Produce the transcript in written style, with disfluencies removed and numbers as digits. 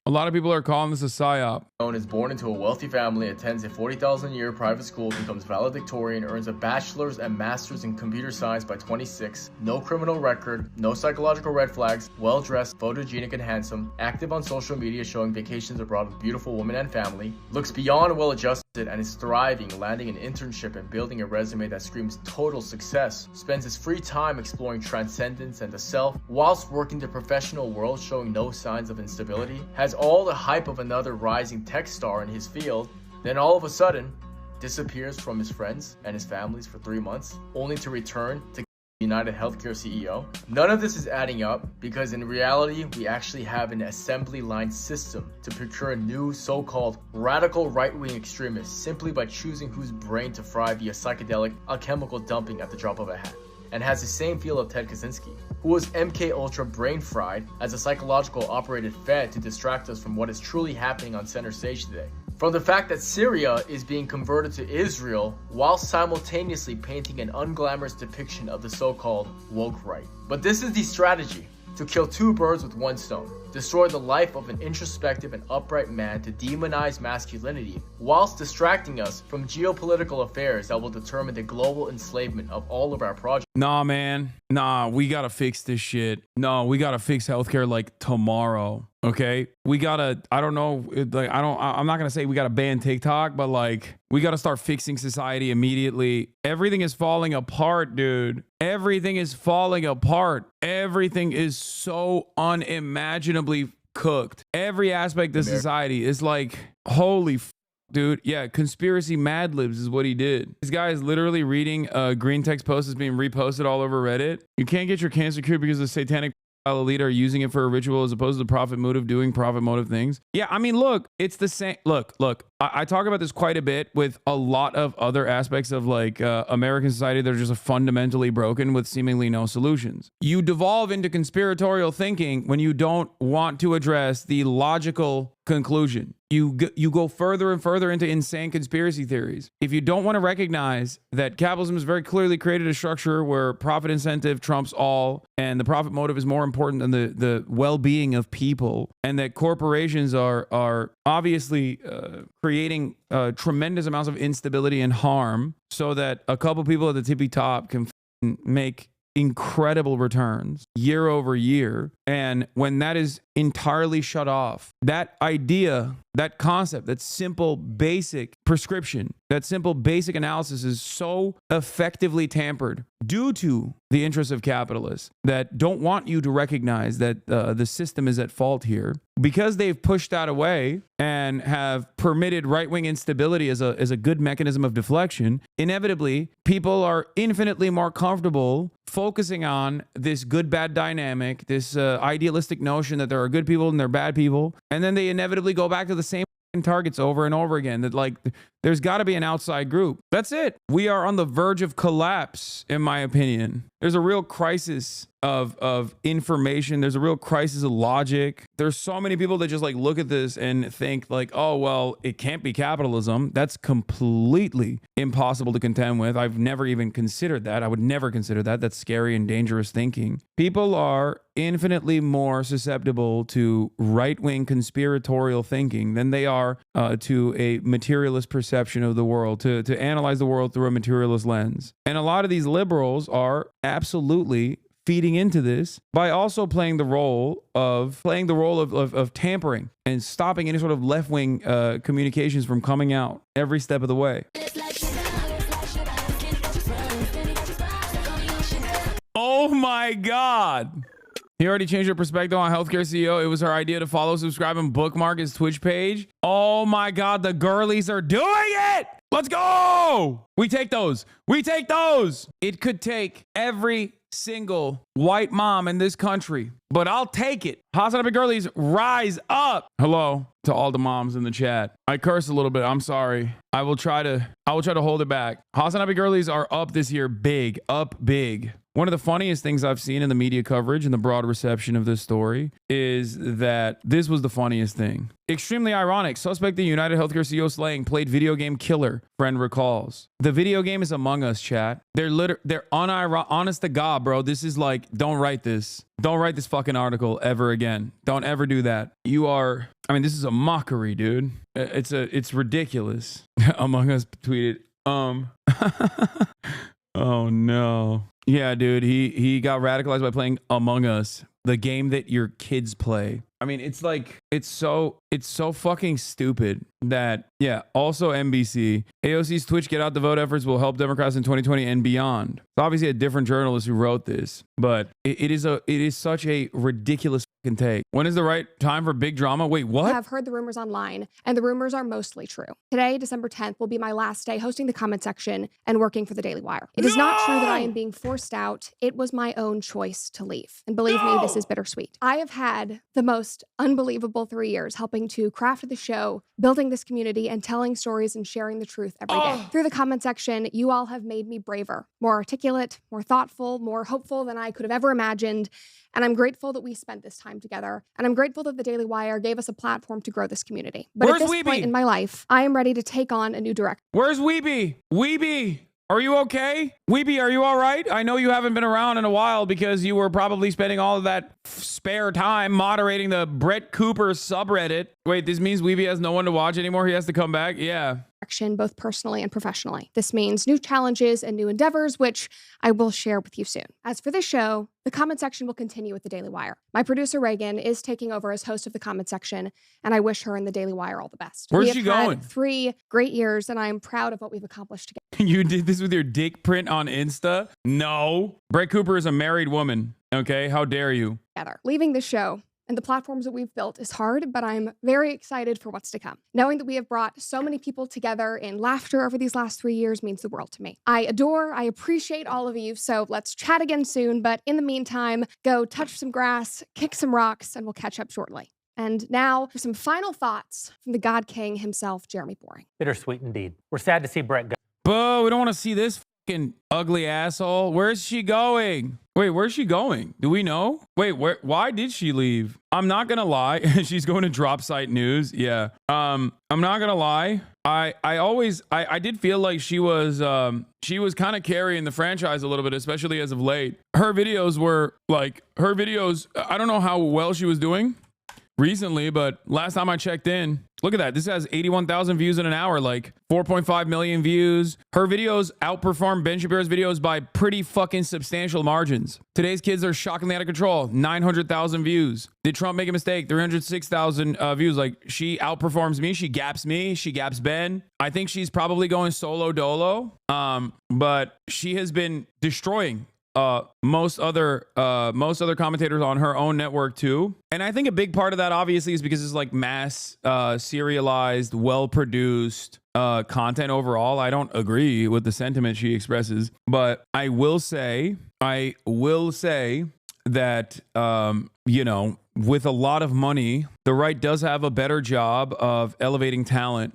A lot of people are calling this a psyop. Is born into a wealthy family, attends a 40,000 a year private school, becomes valedictorian, earns a bachelor's and master's in computer science by 26, no criminal record, no psychological red flags, well-dressed, photogenic and handsome, active on social media showing vacations abroad with beautiful women and family, looks beyond well-adjusted and is thriving, landing an internship and building a resume that screams total success, spends his free time exploring transcendence and the self, whilst working the professional world showing no signs of instability, has all the hype of another rising tech star in his field, then all of a sudden disappears from his friends and his families for 3 months, only to return to United Healthcare CEO. None of this is adding up because in reality, we actually have an assembly line system to procure new so-called radical right-wing extremists simply by choosing whose brain to fry via psychedelic alchemical dumping at the drop of a hat. And has the same feel of Ted Kaczynski, who was MK Ultra brain fried as a psychological operated fed to distract us from what is truly happening on center stage today. From the fact that Syria is being converted to Israel while simultaneously painting an unglamorous depiction of the so-called woke right. But this is the strategy to kill two birds with one stone. Destroy the life of an introspective and upright man to demonize masculinity, whilst distracting us from geopolitical affairs that will determine the global enslavement of all of our projects. Nah, man. Nah, we gotta fix this shit. No, we gotta fix healthcare like tomorrow. Okay, we gotta, I don't know, like, I'm not gonna say we gotta ban TikTok, but like, we gotta start fixing society immediately. Everything is falling apart, dude. Everything is falling apart. Everything is so unimaginably cooked. Every aspect of society is like, holy dude. Yeah, conspiracy Mad Libs is what he did. This guy is literally reading green text posts that's being reposted all over Reddit. You can't get your cancer cured because the satanic elite are using it for a ritual as opposed to the profit motive, doing profit motive things. Yeah, I mean, look, it's the same. Look, I talk about this quite a bit with a lot of other aspects of like American society that are just fundamentally broken with seemingly no solutions. You devolve into conspiratorial thinking when you don't want to address the logical conclusion. You go further and further into insane conspiracy theories. If you don't want to recognize that capitalism has very clearly created a structure where profit incentive trumps all, and the profit motive is more important than the well-being of people, and that corporations are obviously creating tremendous amounts of instability and harm so that a couple people at the tippy top can make incredible returns year over year. And when that is entirely shut off, that idea, that concept, that simple basic prescription, that simple basic analysis is so effectively tampered due to the interests of capitalists that don't want you to recognize that the system is at fault here. Because they've pushed that away and have permitted right-wing instability as a good mechanism of deflection, inevitably, people are infinitely more comfortable focusing on this good-bad dynamic, this idealistic notion that there are good people and there are bad people, and then they inevitably go back to the same targets over and over again, that like there's got to be an outside group. That's it. We are on the verge of collapse, in my opinion. There's a real crisis of information. There's a real crisis of logic. There's so many people that just like look at this and think like, oh, well, it can't be capitalism. That's completely impossible to contend with. I've never even considered that. I would never consider that. That's scary and dangerous thinking. People are infinitely more susceptible to right-wing conspiratorial thinking than they are to a materialist perception of the world, to analyze the world through a materialist lens. And a lot of these liberals are absolutely feeding into this by also playing the role of tampering and stopping any sort of left-wing communications from coming out every step of the way. Oh my God. He already changed her perspective on healthcare CEO. It was her idea to follow, subscribe, and bookmark his Twitch page. Oh my God, the girlies are doing it. Let's go. We take those. We take those. It could take every single white mom in this country, but I'll take it. HasanAbi girlies, rise up. Hello to all the moms in the chat. I curse a little bit. I'm sorry. I will try to hold it back. HasanAbi girlies are up this year big, up big. One of the funniest things I've seen in the media coverage and the broad reception of this story is that this was the funniest thing. Extremely ironic. Suspect the United Healthcare CEO slaying played video game killer, friend recalls. The video game is Among Us, chat. They're honest to God, bro. This is like, don't write this. Don't write this fucking article ever again. Don't ever do that. You are, I mean, this is a mockery, dude. It's ridiculous. Among Us tweeted, oh no. Yeah, dude, he got radicalized by playing Among Us, the game that your kids play. I mean, it's like, it's so fucking stupid that, yeah, also NBC, AOC's Twitch Get Out the Vote efforts will help Democrats in 2020 and beyond. It's obviously a different journalist who wrote this, but it is such a ridiculous fucking take. When is the right time for big drama? Wait, what? I've heard the rumors online, and the rumors are mostly true. Today, December 10th, will be my last day hosting the comment section and working for the Daily Wire. It is not true that I am being forced out. It was my own choice to leave. And believe me, this is bittersweet. I have had the most unbelievable 3 years helping to craft the show, building this community, and telling stories and sharing the truth every day. Through the comment section, you all have made me braver, more articulate, more thoughtful, more hopeful than I could have ever imagined. And I'm grateful that we spent this time together. And I'm grateful that the Daily Wire gave us a platform to grow this community. But at this point in my life, I am ready to take on a new direction. Where's Weeby? Weeby! Are you okay? Weeby, are you all right? I know you haven't been around in a while because you were probably spending all of that spare time moderating the Brett Cooper subreddit. Wait, this means Weeby has no one to watch anymore? He has to come back? Yeah. Both personally and professionally. This means new challenges and new endeavors, which I will share with you soon. As for this show, the comment section will continue with the Daily Wire. My producer, Reagan, is taking over as host of the comment section, and I wish her and the Daily Wire all the best. Where's she going? We have had 3 great years, and I am proud of what we've accomplished together. You did this with your dick print on Insta? No. Brett Cooper is a married woman, okay? How dare you? Leaving the show and the platforms that we've built is hard, but I'm very excited for what's to come. Knowing that we have brought so many people together in laughter over these last 3 years means the world to me. I appreciate all of you, so let's chat again soon, but in the meantime, go touch some grass, kick some rocks, and we'll catch up shortly. And now for some final thoughts from the God King himself, Jeremy Boring. Bittersweet indeed. We're sad to see Brett go. Boo, we don't want to see this fucking ugly asshole. Where's she going? Wait, where's she going? Do we know? Wait, why did she leave? I'm not gonna lie. She's going to drop site news. Yeah. I'm not gonna lie. I did feel like she was kind of carrying the franchise a little bit, especially as of late. Her videos, I don't know how well she was doing recently, but last time I checked in, look at that. This has 81,000 views in an hour, like 4.5 million views. Her videos outperform Ben Shapiro's videos by pretty fucking substantial margins. Today's kids are shockingly out of control. 900,000 views. Did Trump make a mistake? 306,000 views. Like, she outperforms me. She gaps me. She gaps Ben. I think she's probably going solo dolo. But she has been destroying most other commentators on her own network too. And I think a big part of that obviously is because it's like mass serialized, well-produced content overall. I don't agree with the sentiment she expresses, but I will say that you know, with a lot of money, the right does have a better job of elevating talent